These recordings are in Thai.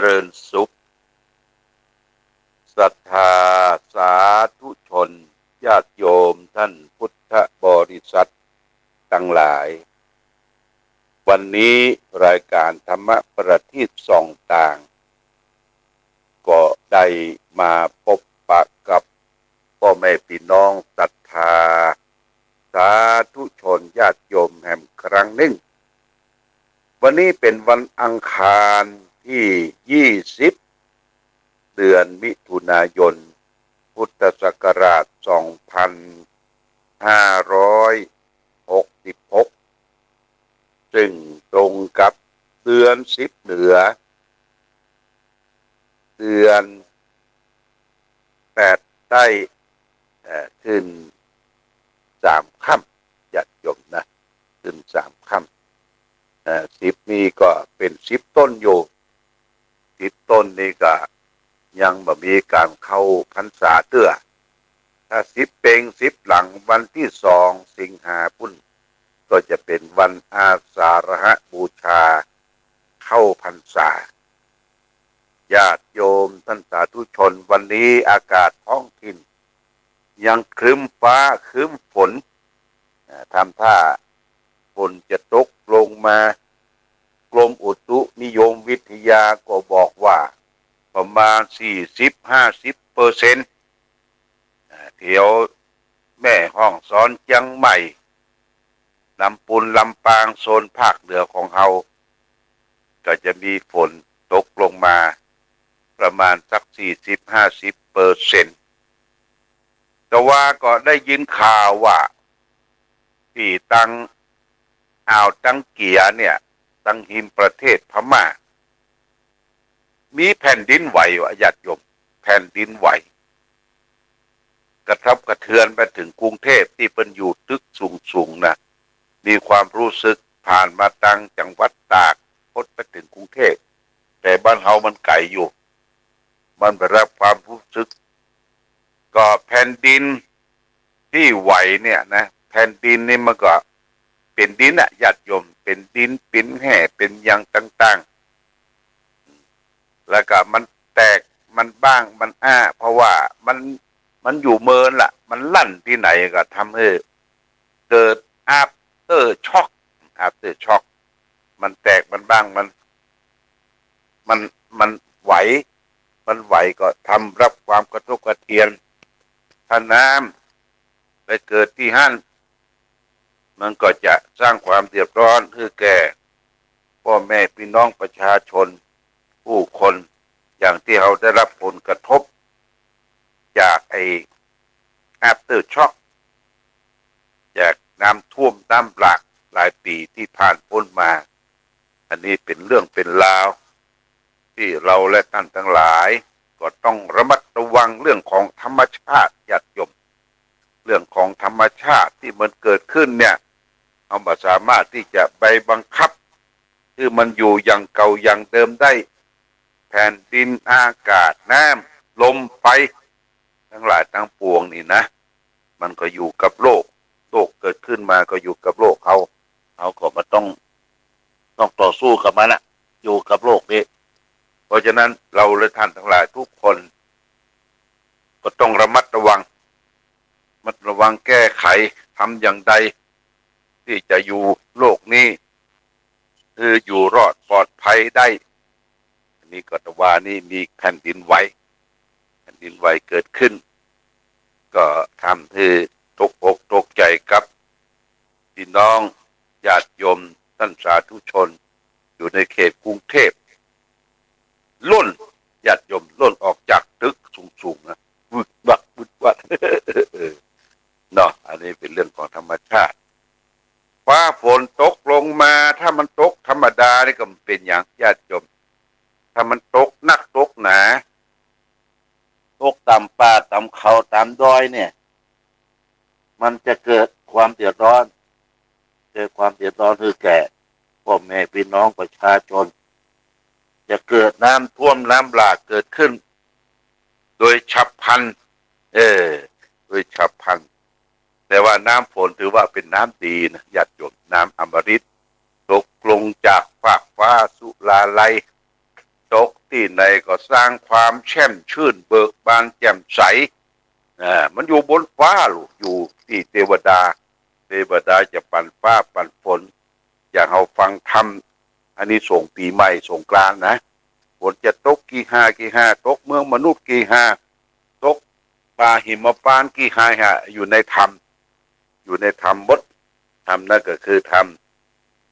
ริญสุขศรัทธาสาธุชนญาติโยมท่านพุทธบริษัททั้งหลายวันนี้รายการธรรมประทีปส่องต่างก็ได้มาพบปะกับพ่อแม่พี่น้องศรัทธาสาธุชนญาติโยมแห่งครั้งหนึ่งวันนี้เป็นวันอังคารที่20เดือนมิถุนายนพุทธศักราช2566ซึ่งตรงกับเดือน10เหนือเดือน8ใต้ขึ้น3ค่ำญาติโยมนะขึ้น3ค่ำ10นี้ก็เป็น10ต้นอยู่10ต้นนี้ก็ยังบ่มีการเข้าพรรษาเตื้อถ้า10เป็ง10หลังวันที่2สิงหาพุ่นก็จะเป็นวันอาสาฬหบูชาเข้าพรรษาญาติโยมท่านสาธุชนวันนี้อากาศท้องถิ่นยังครึ้มฟ้าครึ้มฝนทำท่าฝนจะตกลงมากรมอุตุนิยมวิทยาก็บอกว่าประมาณ40-50%แถวแม่ฮ่องสอนเชียงใหม่ลำพูนลำปางโซนภาคเหนือของเราก็จะมีฝนตกลงมาประมาณสัก40-50%แต่ว่าก็ได้ยินข่าวว่าที่ตั้งอ่าวตังเกียเนี่ยตั้งหิมประเทศพม่ามีแผ่นดินไหวญาติโยมแผ่นดินไหวกระทบกระเทือนไปถึงกรุงเทพที่เป็นอยู่ตึกสูงๆนะมีความรู้สึกผ่านมาตั้งจังหวัดตากพดไปถึงกรุงเทพแต่บ้านเฮามันไกลอยู่มันไปรับความรู้สึกก็แผ่นดินที่ไหวเนี่ยนะแผ่นดินนี่มันก็เป็นดินอะญาติโยมเป็นดินเป็นแห่เป็นอย่างต่างๆแล้วก็มันแตกมันบ้างมันเพราะว่ามันอยู่เมินล่ะมันลั่นที่ไหนก็ทำให้เกิดafter shock after shock มันแตกมันบ้างมันไหวมันไหวก็ทำรับความกระทบกระเทือนถ้าน้ำไปเกิดที่หั่นมันก็จะสร้างความเดือดร้อนให้แก่พ่อแม่พี่น้องประชาชนผู้คนอย่างที่เขาได้รับผลกระทบจากafter shock จากน้ำท่วมน้ำหลากหลายปีที่ผ่านพ้นมาอันนี้เป็นเรื่องเป็นราวที่เราและท่านทั้งหลายก็ต้องระมัดระวังเรื่องของธรรมชาติญาติโยมเรื่องของธรรมชาติที่มันเกิดขึ้นเนี่ยเอามาสามารถที่จะไปบังคับคือมันอยู่อย่างเก่าอย่างเดิมได้แผ่นดินอากาศน้ำลมไฟทั้งหลายทั้งปวงนี่นะมันก็อยู่กับโลกเกิดขึ้นมาก็อยู่กับโลกเขาก็มาต้องต่อสู้กับมันนะอยู่กับโลกนี้เพราะฉะนั้นเราและท่านทั้งหลายทุกคนก็ต้องระมัดระวังแก้ไขทำอย่างใดที่จะอยู่โลกนี้คืออยู่รอดปลอดภัยได้อันนี้ก็ตะวันนี้มีแผ่นดินไหวเกิดขึ้นก็ทำให้ตกอกตกใจกับพี่น้องญาติโยมท่านสาธุชนอยู่ในเขตกรุงเทพล้นญาติโยมล้นออกจากตึกสูงๆนะวึดวัด เนาะอันนี้เป็นเรื่องของธรรมชาติฟ้าฝนตกลงมาถ้ามันตกธรรมดานี่ก็เป็นอย่างญาติโยมถ้ามันตกนักตกหนาตกตามป่าตามเขาตามดอยเนี่ยมันจะเกิดความเดือดร้อนคือแก่พ่อแม่พี่น้องประชาชนจะเกิดน้ำท่วมน้ำหลากเกิดขึ้นโดยฉับพลันโดยฉับพลันแต่ว่าน้ำฝนถือว่าเป็นน้ำดีนะญาติโยมน้ำอมฤตตกลงจากฟากฟ้าสุราลัยต ตกที่ไหนก็สร้างความแช่มชื่นเบิกบานแจ่มใสมันอยู่บนฟ้าลูกอยู่ที่เทวดาจะปั่นฟ้าปั่นฝนอย่างเราฟังธรรมอันนี้ส่งปีใหม่ส่งกรานต์นะฝนจะตกกี่ห้าตกเมืองมนุษย์กี่ห้าตกป่าหิมพานต์กี่ห้าอยู่ในธรรมบทธรรมนั่นก็คือธรรม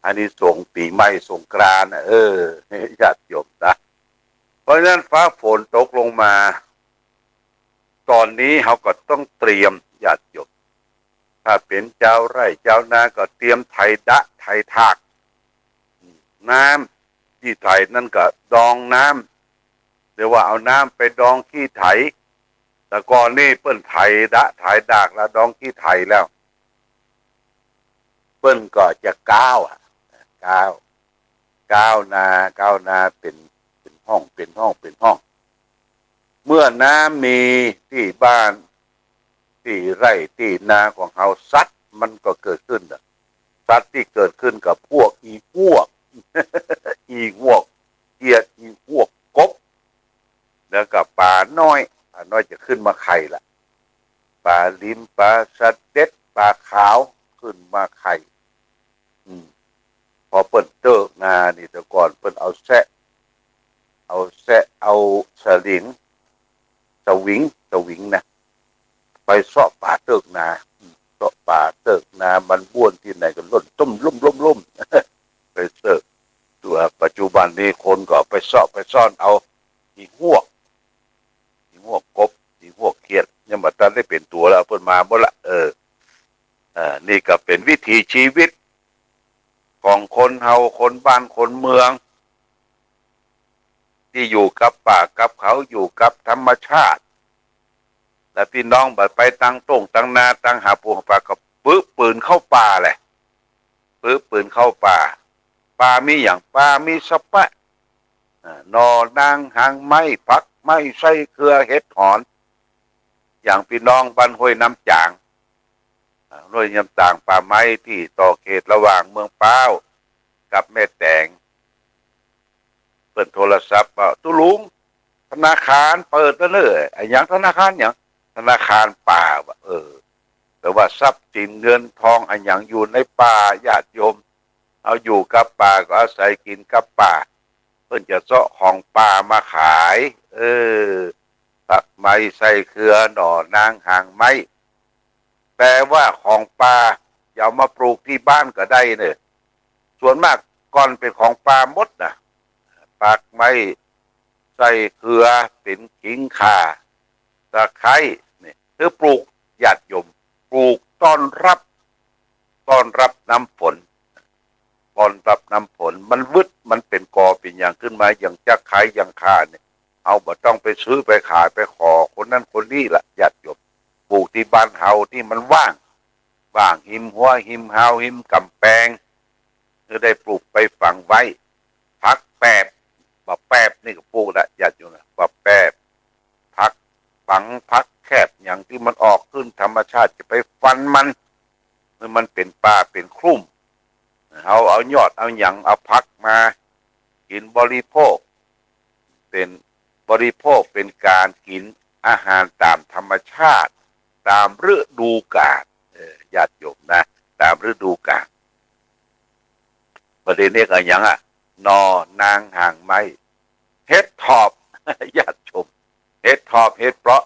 อันนี้ส่งปีใหม่ส่งกรานต์ญาติโยมนะเพราะฉะนั้นฟ้าฝนตกลงมาตอนนี้เขาก็ต้องเตรียมญาติโยมถ้าเป็นเจ้าไร่เจ้านาก็เตรียมไถดะไถทากน้ำที่ไถนั่นก็ดองน้ำเรียกว่าเอาน้ำไปดองขี้ไถแต่ก่อนนี่เปิ้นไถดะไถดากแล้วดองขี้ไถแล้วเปิ้นก็จะก้าวนาเป็นห้องเมื่อน้ำมีที่บ้านที่ไร่ที่นาของเฮาสัตว์มันก็เกิดขึ้นสัตว์ที่เกิดขึ้นกับพวกอีพวกเกียดอีพวกกบแล้วก็ปลาน้อยจะขึ้นมาไข่ละปลาลิ้มปลาสะเด็ดปลาขาวขึ้นมาไข่พอเปิ้นเติกนานี่แต่ก่อนเปิ้นเอาสลิงสวิงนะไปเสาะป่าเติกนามันบ้วนที่ไหนก็ล่นต้มล่มไปเติกตัวปัจจุบันนี้คนก็ไปเสาะไปซ่อนเอาอีหวกกบอีหวกเขียดยังบ่ทันได้เป็นตัวแล้วเพิ่นมาบ่ละนี่ก็เป็นวิถีชีวิตของคนเฮาคนบ้านคนเมืองที่อยู่กับป่ากับเขาอยู่กับธรรมชาติและพี่น้องบัดไปตั้งตรงตั้งนาตั้งหาปูหาปลาก็ปื้อปืนเข้าป่าแหละป่ามีอย่างป่ามีสะปะนอนางหางไม้ผักไม้ไส้เครือเห็ดหอนอย่างพี่น้องบ้านห้วยน้ำจางป่าไม้ที่ต่อเขตระหว่างเมืองป้าวกับแม่แตงเปิดโทรศัพท์ตุลุงธนาคารเปิดแล้วเลยอย่างธนาคารอย่างธนาคารป่าแต่ว่าทรัพย์สินเงินทองอย่างอยู่ในป่าญาติโยมเอาอยู่กับป่าก็อาศัยกินกับป่าเพิ่นจะเสาะของป่ามาขายผักไม้ใส่เครือหน่อนางหางไม้แต่ว่าของป่าอย่ามาปลูกที่บ้านก็ได้เนี่ยส่วนมากก่อนเป็นของป่าหมดนะผักไม้ใส่เครือเป็นขิงข่าตะไคร้เนี่ยคือปลูกญาติโยมปลูกต้อนรับน้ำฝนมันมันเป็นกอเป็นอย่างขึ้นมาอย่างจะขายอย่างค่าเนี่ยเอาบ่ต้องไปซื้อไปขายไปขอคนนั้นคนนี้ล่ะญาติโยมปลูกที่บ้านเฮาที่มันว่างหิมหัวหิมเฮาหิมกำแพงจะได้ปลูกไปฝังไว้พักแป๊บนี่ก็ปลูกละญาติโยมนะแป๊บพักฝังพักแคบอย่างที่มันออกขึ้นธรรมชาติจะไปฟันมันเป็นป่าเป็นคลุ่มเอายอดเอาหยังเอาพักมากินบริโภคเป็นการกินอาหารตามธรรมชาติตามฤดูกาลญาติโยมนะตามฤดูกาลประเด็นนี้ก็อย่างนอนางหางไม้เฮ็ดทอบญาติโยมเฮ็ดทอบเฮ็ดเพราะ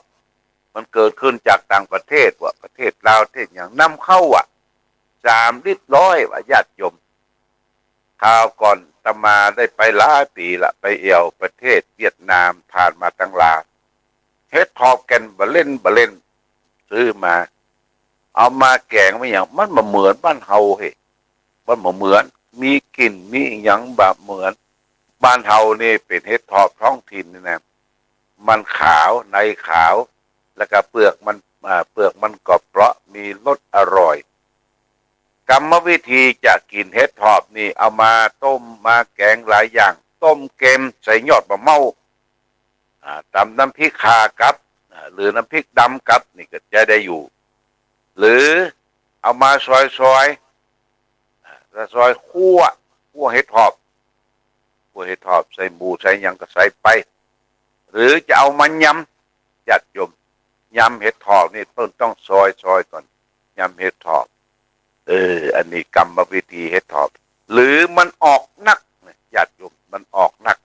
มันเกิดขึ้นจากต่างประเทศประเทศลาวประเทศอย่างนำเข้า3 ลิตร100ญาติโยมข่าวก่อนตมาได้ไปหลายปีละไปเอวประเทศเวียดนามผ่านมาตั้งลาเฮ็ดทอบกันบะเล่นซื้อมาเอามาแกงไม่อย่างมันมาเหมือนบ้านเฮามันมาเหมือนมีกลิ่นมีอย่างแบบเหมือนบ้านเฮานี่เป็นเฮ็ดทอบท้องถิ่นนี่นะมันขาวในขาวแล้วก็เปลือกมันกรอบเปราะมีรสอร่อยกรรมวิธีจะกินเฮ็ดทอบนี่เอามาต้มมาแกงหลายอย่างต้มเค็มใส่ยอดมะเม่าตำน้ำพริกข่ากับหรือน้ำพริกดำกับนี่ก็จะได้อยู่หรือเอามาซอยคั่วเฮ็ดทอบ ล้วยเห็ดถอบใส่หมูใส่ยังก็ใส่ไปหรือจะเอามายำญาติโยมยำเห็ดถอบนี่ต้องซอยก่อนยำเห็ดถอบอันนี้กรรมวิธีเห็ดถอบหรือมันออกนักญาติโยมมันออกนัก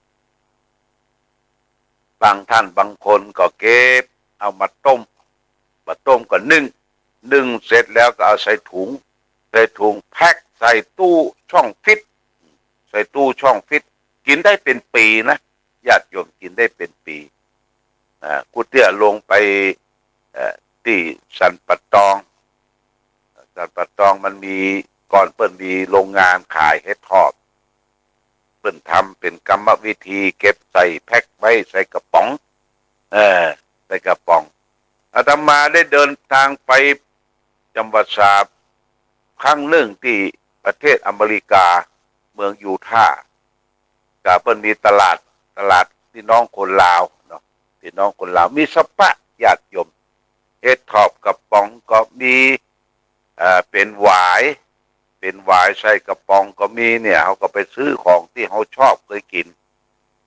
บางท่านบางคนก็เก็บเอามาต้มก็นึ่งเสร็จแล้วก็เอาใส่ถุงแพ็คใส่ตู้ช่องฟิตกินได้เป็นปีนะญาติโยมกินได้เป็นปีกูเตี้ยลงไปที่สันปัตตองมันมีก่อนเปิ้นมีโรงงานขายเห็ดถอบเปิ้นทำเป็นกรรมวิธีเก็บใส่แพ็คไว้ใส่กระป๋องใส่กระป๋องอาตมาได้เดินทางไปจังหวัดสาบครั้งหนึ่งที่ประเทศอเมริกาเมืองยูทาห์ก็เปิ้นมีตลาดพี่น้องคนลาวเนาะพี่น้องคนลาวมีสปะญาติโยมเห็ดถอบกระป๋องก็มีเป็นหวายใส่กระป๋องก็มีเนี่ยเขาก็ไปซื้อของที่เขาชอบเคยกิน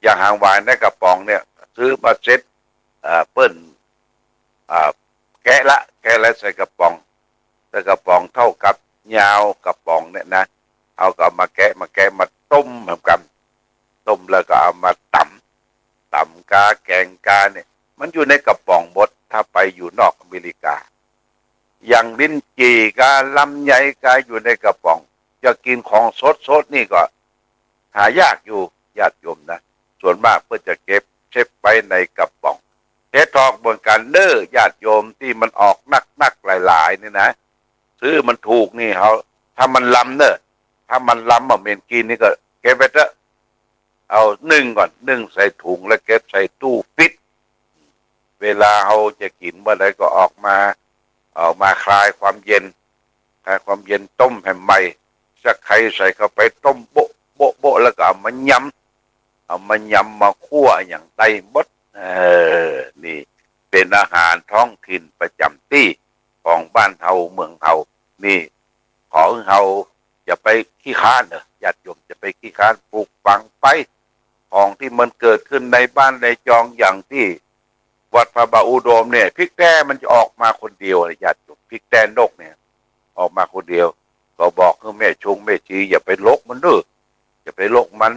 อย่างหางหวายในกระป๋องเนี่ยซื้อมาเซ็ตเปิ้นแกะละใส่กระป๋องเท่ากับยาวกระป๋องเนี่ยนะเอาก็มาแกะมาต้มเหมือนกันต้มแล้วก็เอามาตำกาแกงกาเนี่ยมันอยู่ในกระป๋องหมดถ้าไปอยู่นอกอเมริกาอย่างลิ้นจี่กาลำไยกาอยู่ในกระป๋องจะกินของสดนี่ก็หายากอยู่ญาติโยมนะส่วนมากเพื่อจะเก็บเช็บไปในกระป๋องเห็ดถอบบนการญาติโยมที่มันออกนักหลายนี่นะซื้อมันถูกนี่เขาถ้ามันล้ำถ้ามันล้ำเมนกินนี่ก็เก็บไปเถอะเอานึ่งใส่ถุงแล้วเก็บใส่ตู้ฟิตเวลาเขาจะกินเมื่อไรก็ออกมาคลายความเย็นต้มแผ่นใหม่สักไข่ใส่เข้าไปต้มโบะแล้วก็เอามายำมาคั่วอย่างไต้มดนี่เป็นอาหารท้องถิ่นประจำที่ของบ้านเฮาเมืองเฮานี่ขอเฮาอย่าไปขี้ค้านญาติโยมจะไปขี้ค้านปลูกฝังไปของที่มันเกิดขึ้นในบ้านในจองอย่างที่วัดพระบาอุดมเนี่ยพริกแต้มันจะออกมาคนเดียวญาติโยมพริกแต้นกเนี่ยออกมาคนเดียวก็บอกคือแม่ชงแม่ชีอย่าไปลกมันอย่าไปลกมัน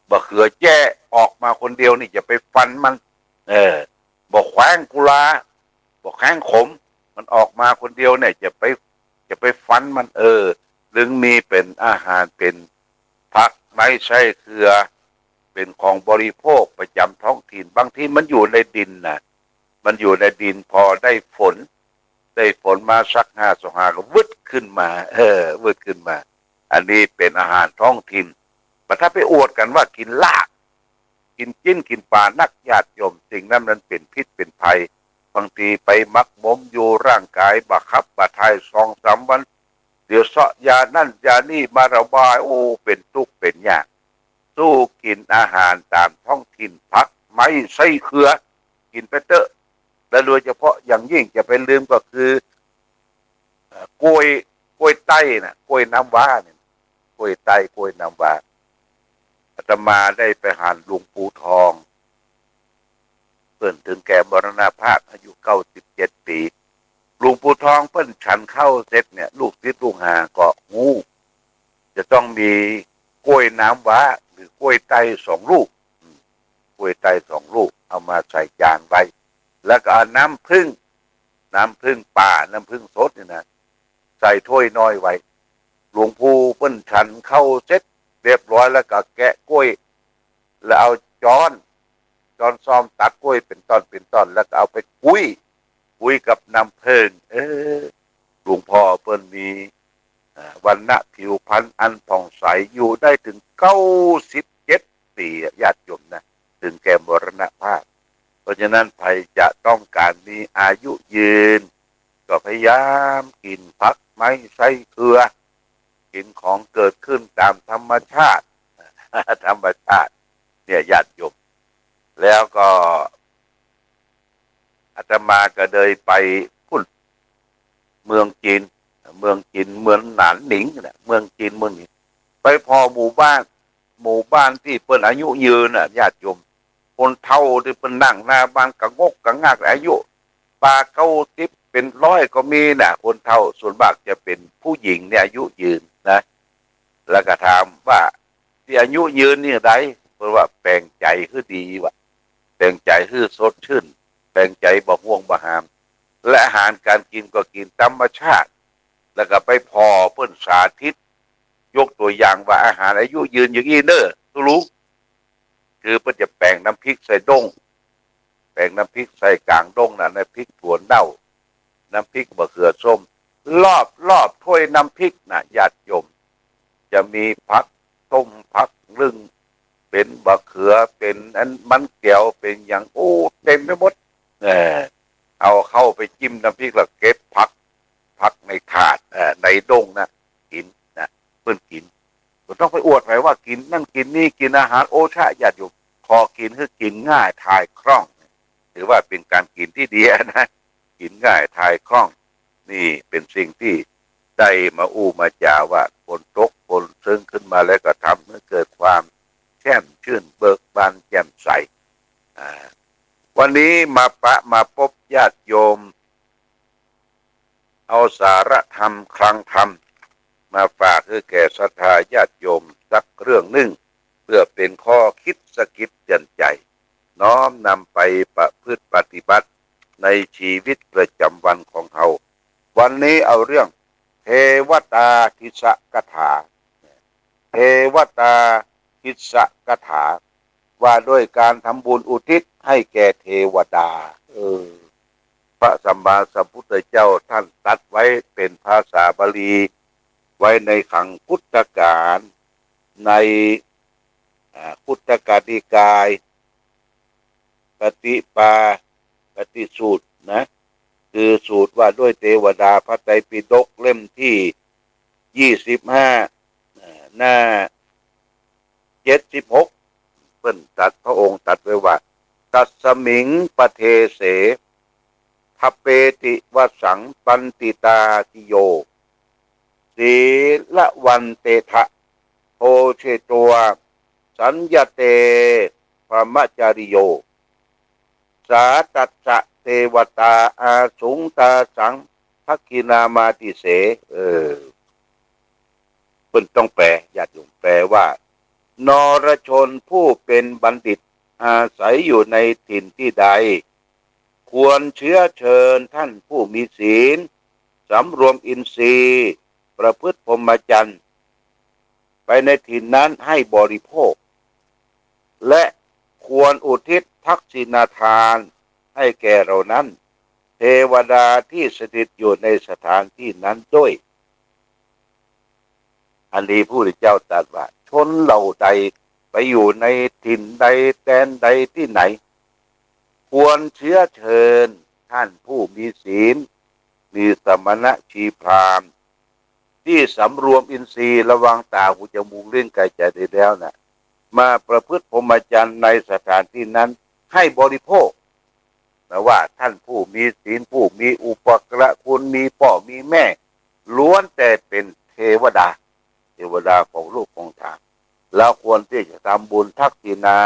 บะเขือแจ้ออกมาคนเดียวนี่อย่าไปฟันมันบอกแขวงกุลาบอกแข้งขมมันออกมาคนเดียวเนี่ยจะไปฟันมันลึงมีเป็นอาหารเป็นผักไม่ใช่เครือเป็นของบริโภคประจำท้องถิ่นบางทีมันอยู่ในดินนะมันอยู่ในดินพอได้ฝนมาสัก5-5ก็วึดขึ้นมาวึดขึ้นมาอันนี้เป็นอาหารท้องถิ่นแต่ถ้าไปอวดกันว่ากินลากกินจิ้นกินปลานักญาติโยมสิ่งนั้นมันเป็นพิษเป็นภัยบางทีไปมักมมอยู่ร่างกายบะคับบะทาย2-3 วันเดี๋ยวเสาะยานั่นยานี่มาระบายเป็นทุกข์เป็นยากสู้กินอาหารตามท้องถิ่นผักไม้ไส้เครือกินไปเถอะและโดยเฉพาะอย่างยิ่งจะเป็นลืมก็คือกล้วยไต้นะกล้วยน้ำว้าเนี่ยกล้วยไต้กล้วยน้ำว้าอาตมาได้ไปหาหลวงปู่ทองเพิ่นถึงแก่มรณภาพอายุ97 ปีหลวงปู่ทองเพิ่นฉันเข้าเสร็จเนี่ยลูกศิษย์ลูกหาก็งูจะต้องมีกล้วยน้ำว้าหรือกล้วยไต้2 ลูกกล้วยไต้2 ลูกเอามาใส่จานไว้แล้วก็เอาน้ำผึ้งป่าน้ำผึ้งสดนี่นะใส่ถ้วยน้อยไว้หลวงปู่เพิ่นฉันเข้าเสร็จเรียบร้อยแล้วก็แกะกล้วยแล้วเอาช้อนซ้อมตัดกล้วยเป็นต้นแล้วก็เอาไปคุยกับน้ำผึ้งหลวงพ่อเพิ่นมีวรรณะผิวพรรณอันผ่องใสอยู่ได้ถึง97 ปีญาติโยมนะถึงแก่มรณภาพเพราะฉะนั้นใครจะต้องการมีอายุยืนก็พยายามกินผักไม้ไส้เครือกินของเกิดขึ้นตามธรรมชาติเนี่ยญาติโยมแล้วก็อาตมาก็เลยไปพุ่นเมืองจีนเมืองหนานหนิงเนี่ยเมืองจีนเมืองนี้ไปพอหมู่บ้าน หมู่บ้านที่เปิ้นอายุยืนน่ะญาติโยมคนเฒ่าที่เปิ้นนั่งหน้าบ้านกะงกกะงากอายุปาเก้าสิบเป็นร้อยก็มีน่ะคนเฒ่าส่วนมากจะเป็นผู้หญิงเนี่ยอายุยืนนะแล้วก็ถามว่าที่อายุยืนนี่ไดเพราะว่าแปลงใจคือดีว่ะแปลงใจคือสดชื่นแปลงใจบ่ห่วงบ่หามและอาหารการกินก็กินธรรมชาติแล้วก็ไปพอเพิ่นสาธิตยกตัวอย่างว่าอาหารอายุยืนอย่างนี้เนอะทุลุคือเพิ่นจะแปลงน้ำพริกใส่ด้งแปลงน้ำพริกใส่กลางด้งน่ะในพริกถั่วเน่าน้ำพริกมะเขือส้มรอบถ้วยน้ำพริกน่ะญาติโยมจะมีผักต้มผักลึงเป็นมะเขือเป็นอันมันแก้วเป็นอย่างโอ้เต็มไปหมดเอาเข้าไปจิ้มน้ำพริกแล้วเก็บผักในถาดในด้งนะกินนะเพิ่นกินก็ต้องไปอวดไว้ว่ากินนั่นกินนี่กินอาหารโอชะญาติโยมพอกินคือกินง่ายทายคล่องถือว่าเป็นการกินที่ดีนะกินง่ายทายคล่องนี่เป็นสิ่งที่ได้มามาจาว่าคนตกคนซึ้งขึ้นมาแล้วก็ทำให้เกิดความแช่มชื่นเบิกบานแจ่มใสวันนี้มาพบญาติโยมเอาสาระธรรมคลังธรรมมาฝากให้แก่ศรัทธาญาติโยมสักเรื่องหนึ่งเพื่อเป็นข้อคิดสะกิดเตือนใจน้อมนำไปประพฤติปฏิบัติในชีวิตประจำวันของเขาวันนี้เอาเรื่องเทวตาทิสกถาเทวตาทิสกถาว่าด้วยการทำบุญอุทิศให้แก่เทวดาพระสัมมาสัมพุทธเจ้าท่านตรัสไว้เป็นภาษาบาลีไว้ในขังพุทธการในพุทธกานิกายปฏิสูตรนะคือสูตรว่าด้วยเทวดาพระไตรปิฎกเล่มที่25หน้า76เพิ่นตัดพระองค์ตัดไว้ว่าตัสมิงปเทเสทเปติวสังปันติตาติโยศีละวันเตทะโทเชตัวสัญญเตพรหมจาริโยสาตัสสะเทวตาอาสุงตาสังทักขินามาติเสเพิ่นต้องแปลญาติโยมแปลว่านรชนผู้เป็นบัณฑิตอาศัยอยู่ในถิ่นที่ใดควรเชื้อเชิญท่านผู้มีศีลสำรวมอินทรีย์ประพฤติพรหมจรรย์ไปในถิ่นนั้นให้บริโภคและควรอุทิศทักษิณทานให้แก่เรานั้นเทวดาที่สถิตอยู่ในสถานที่นั้นด้วยอันนี้ผู้ที่เจ้าตรัสว่าชนเหล่าใดไปอยู่ในถิ่นใดแดนใดที่ไหนควรเชื้อเชิญท่านผู้มีศีลมีสมณะชีพราหมณ์ที่สำรวมอินทรีย์ระวังตาหูจมูกลิ้นกายใจได้แล้วนะมาประพฤติพรหมจรรย์ในสถานที่นั้นให้บริโภคนะว่าท่านผู้มีศีลผู้มีอุปการะคุณมีพ่อมีแม่ล้วนแต่เป็นเทวดาของลูกของทานแล้วควรที่จะทำบุญทักษิณา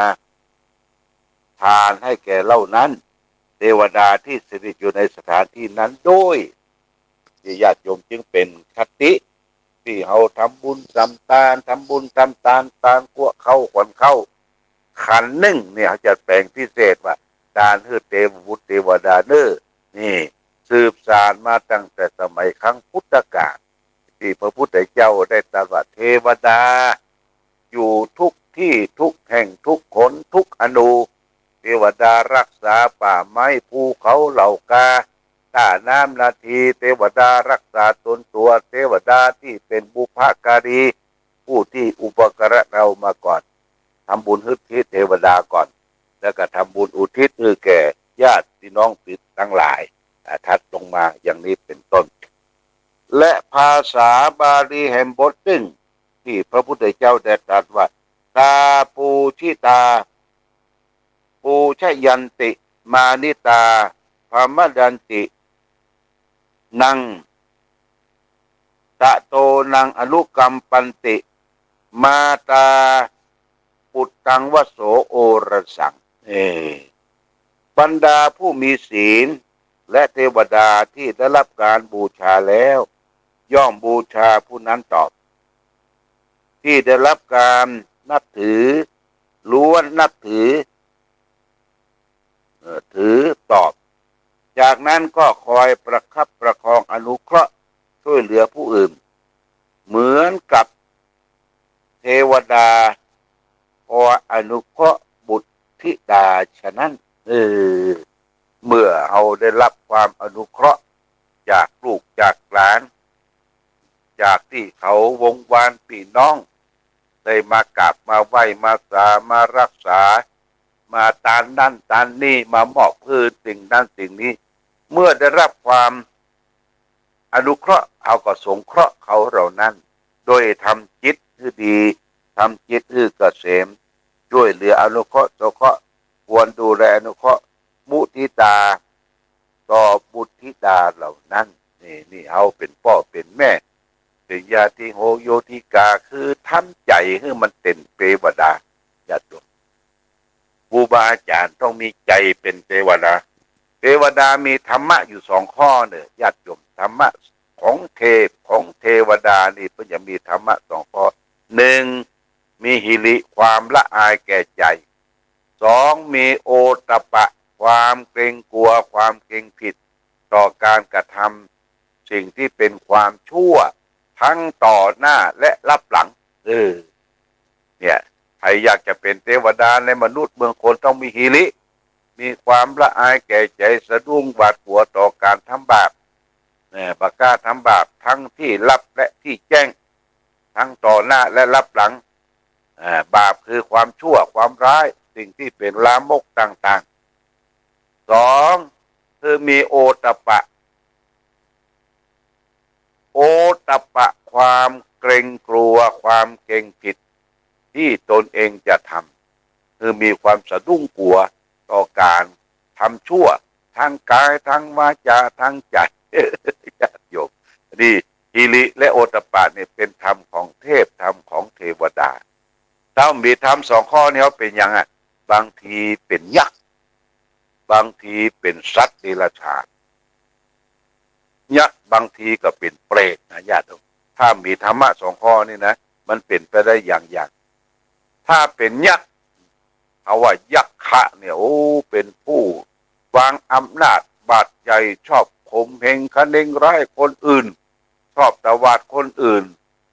ทานให้แก่เหล่านั้นเทวดาที่สถิตอยู่ในสถานที่นั้นโดยญาติโยมจึงเป็นคติที่เราทำบุญทำทานตานกลัวเข้าขวัญเข้าขันหนึ่งเนี่ยเขาจะแปลงพิเศษว่าการฮือเทวบุตรเทวดาเนอนี่สืบสานมาตั้งแต่สมัยครั้งพุทธกาลที่พระพุทธเจ้าได้ตรัสว่าเทวดาอยู่ทุกที่ทุกแห่งทุกคนทุกอนูเทวดารักษาป่าไม้ภูเขาเหล่ากาท่าน้ำนาทีเทวดารักษาตนตัวเทวดาที่เป็นบุพการีผู้ที่อุปการะเรามาก่อนทำบุญอุทิศเทวดาก่อนแล้วก็ทำบุญอุทิศแก่ญาติพี่น้องปิดทั้งหลายทัดลงมาอย่างนี้เป็นต้นและภาษาบาลีแห่งบทหนึ่งที่พระพุทธเจ้าได้ตรัสว่าตาปูชิตาปูชยันติมานิตาพรหมดันตินังตะโตนังอนุกรรมปันติมาตา ปุตตังวโสโอรสังบรรดาผู้มีศีลและเทวดาที่ได้รับการบูชาแล้วย่อมบูชาผู้นั้นตอบที่ได้รับการนับถือล้วนนับถือตอบจากนั้นก็คอยประคับประคองอนุเคราะห์ช่วยเหลือผู้อื่นเหมือนกับเทวดาพออนุเคราะห์บุตรธิดาฉะนั้นเมื่อเราได้รับความอนุเคราะห์จากลูกจากหลานจากที่เขาวงวานพี่น้องได้มากราบมาไหว้มาสามารักษามาตานนั่นตานนี่มามอบพื้นสิ่งนั้นสิ่งนี้เมื่อได้รับความอนุเคราะห์เอาก็สงเคราะห์เขาเหล่านั้นโดยทำจิตที่ดีทำจิตที่เกษมช่วยเหลืออนุเคราะห์สงเคราะห์ควรดูแลอนุเคราะห์มุทิตาต่อบุตรธิดาเหล่านั้นนี่เอาเป็นพ่อเป็นแม่เป็นญาติโหโยธิกาคือทำใจให้มันเป็นเทวดาญาติโยมครูบาอาจารย์ต้องมีใจเป็นเทวดาเทวดามีธรรมะอยู่สองข้อเนี่ยญาติโยมธรรมะของเทวดานี่เพิ่งจะมีธรรมะสองข้อหนึ่งมีหิริความละอายแก่ใจสองมีโอตตัปปะความเกรงกลัวความเกรงผิดต่อการกระทำสิ่งที่เป็นความชั่วทั้งต่อหน้าและรับหลังเนี่ยใครอยากจะเป็นเทวดาในมนุษย์เมืองคนต้องมีหิริมีความละอายแก่ใจสะดุ้งหวาดกลัวต่อการทำบาปปากล้าทำบาปทั้งที่ลับและที่แจ้งทั้งต่อหน้าและรับหลังบาปคือความชั่วความร้ายสิ่งที่เป็นลามกต่างๆสองคือมีโอตตัปปะความเกรงกลัวความเกรงผิดที่ตนเองจะทำคือมีความสะดุ้งกลัวต่อการทำชั่วทั้งกายทั้งวาจาทั้งใจญาติโยมนี่หิริและโอตตัปปะเนี่ยเป็นธรรมของเทพธรรมของเทวดาถ้ามีธรรมสองข้อนี้เขาเป็นยังไงบางทีเป็นยักษ์บางทีเป็นสัตว์เดรัจฉานยักษ์บางทีก็เป็นเปรตนะญาติโยมถ้ามีธรรมะสองข้อนี่นะมันเป็นไปได้อย่างถ้าเป็นยักษ์เอาว่ายักษ์คะเนี่ยโอ้เป็นผู้วางอำนาจบาดใหญ่ชอบข่มเหงคะเนงร้ายคนอื่นชอบตวาดคนอื่น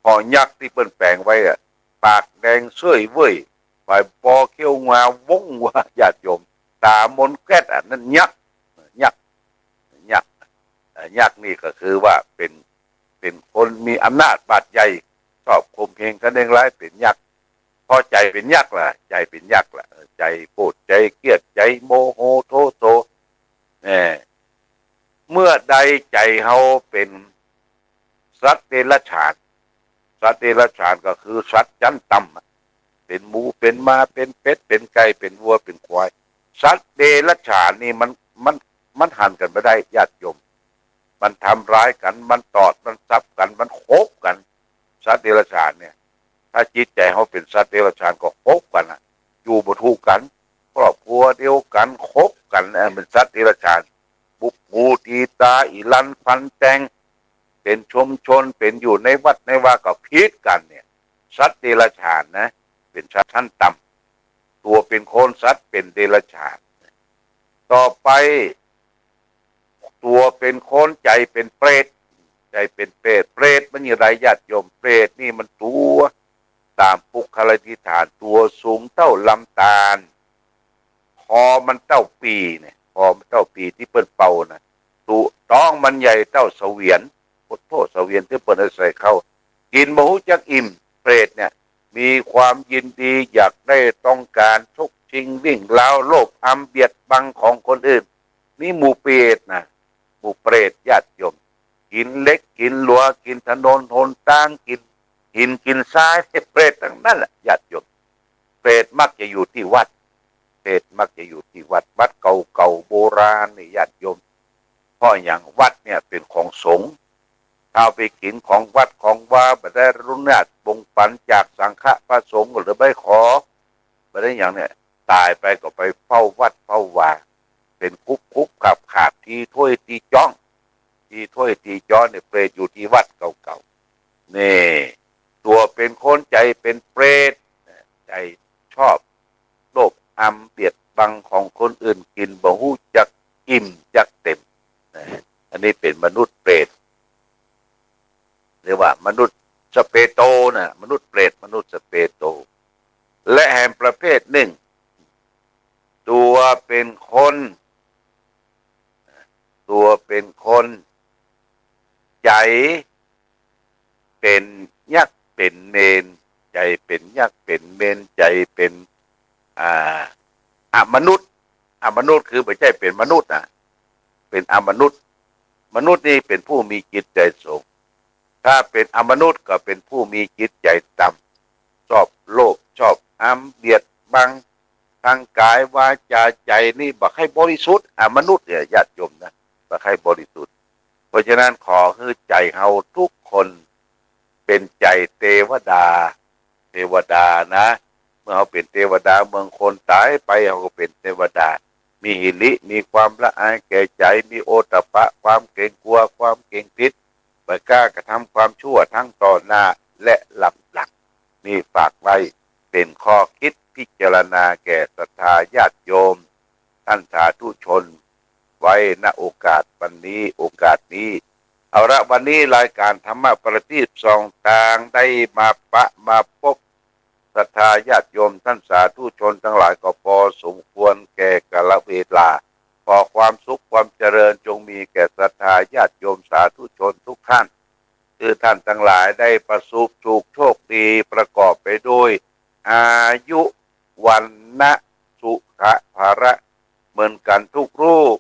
พอยักษ์ที่เปิ้นแปลงไว้อะปากแดงเสื้อยเว้ยฝ่ายปอเขี้ยวงาวงว่าญาติโยมตามนแก๊สนั่นยักษ์นี่ก็คือว่าเป็นคนมีอำนาจบาดใหญ่ชอบข่มเหงคะเนงร้ายเป็นยักษ์พอใจเป็นยักษ์ล่ะใจเป็นยักษ์ล่ะใจโกรธใจเกลียดใจโมโหโทโสเมื่อใดใจเฮาเป็นสัตว์เดรัจฉานก็คือสัตว์ชั้นต่ำเป็นหมูเป็นม้าเป็นเป็ดเป็นไก่เป็นวัวเป็นควายสัตว์เดรัจฉานนี่มันหันกันไม่ได้ญาติโยมมันทำร้ายกันมันตอดมันซับกันมันโคบกันสัตว์เดรัจฉานเนี่ยถ้าจิตใจเขาเป็นสัตว์เดรัจฉานก็โคบกันอยู่บ่ถูกกันครอบครัวเดียวกันโคบกันเป็นสัตว์เดรัจฉานบุกงูตีตาอีลันฟันแตงเป็นชุมชนเป็นอยู่ในวัดในว่าก็พิษกันเนี่ยสัตว์เดรัจฉานนะเป็นสัตว์ชั้นต่ำตัวเป็นโคนสัตว์เป็นเดรัจฉานต่อไปตัวเป็นโคนใจเป็นเปรตใจเป็นเปรตมันอย่างไรญาติโยมเปรตนี่มันตัวตามปุคละธิฐานตัวสูงเท่าลำตาลคอมันเท่าปีเนี่ยคอมันเท่าปีที่เปิ้นเป่านะตัวท้องมันใหญ่เท่าเสวียนพุทโธเสวียนที่เปิ้นใส่เข้ากินบ่ฮู้จักอิ่มเปรตเนี่ยมีความยินดีอยากได้ต้องการทุกชิงวิ่งราวโลภอำเบียดบังของคนอื่นนี่หมู่เปรตนะหมู่เปรตญาติโยมกินเล็กกินหลัวกินถนนหนทางกินหินกินทรายเปรตทั้งนั้นแหละญาติโยมเปรตมักจะอยู่ที่วัดเปรตมักจะอยู่ที่วัดเก่าโบราณนี่ญาติโยมเพราะอย่างวัดเนี่ยเป็นของสงฆ์ถ้าไปกินของวัดของว่าไม่ได้รุนแรงบงปันจากสังฆพระสงฆ์หรือไม่ขอ ไม่ได้อย่างเนี่ยตายไปก็ไปเฝ้าวัดเฝ้าวาเป็นคุกขับขาดทีถ้วยทีจ้องทีถ้วยทีจ้องเนี่ยเปรตอยู่ที่วัดเก่าๆนี่ตัวเป็นคนใจเป็นเปรตใจชอบโลภอำเบียดบังของคนอื่นกินบ่ฮู้จักอิ่มจักเต็มอันนี้เป็นมนุษย์เปรตเรียกว่ามนุษย์สเปโตนะมนุษย์เปรตมนุษย์สเปโตและแห่งประเภทหนึ่งตัวเป็นคนใจเป็นยักษ์เป็นเมนใจเป็นยักษ์เป็นเมนใจเป็นมนุษย์มนุษย์คือไม่ใช่เป็นมนุษย์นะเป็นมนุษย์มนุษย์นี่เป็นผู้มีจิตใจสูงถ้าเป็นมนุษย์ก็เป็นผู้มีจิตใจต่ำชอบโลภชอบเบียดบังทางกายวาจาใจนี่บักให้บริสุทธิ์มนุษย์เนี่ยญาติโยมนะบักให้บริสุทธิ์เพราะฉะนั้นขอให้ใจเฮาทุกคนเป็นใจเทวดานะเมื่อเขาเป็นเทวดาเมืองคนตายไปเขาก็เป็นเทวดามีหิริมีความละอายแก่ใจมีโอตตัปปะความเกรงกลัวความเกรงพิษไม่กล้ากระทำความชั่วทั้งต่อหน้าและหลังนี่ฝากไว้เป็นข้อคิดพิจารณาแก่ศรัทธาญาติโยมท่านสาธุชนไว้ณโอกาสวันนี้โอกาสนี้เอาละวันนี้รายการธรรมะประทีปส่องทางได้มาพบศรัทธาญาติโยมท่านสาธุชนทั้งหลายก็พอสมควรแก่กาลเวลาขอความสุขความเจริญจงมีแก่ศรัทธาญาติโยมสาธุชนทุกท่านคือท่านทั้งหลายได้ประสบสุขโชคดีประกอบไปด้วยอายุวันนะสุขภาระเหมือนกันทุกรูป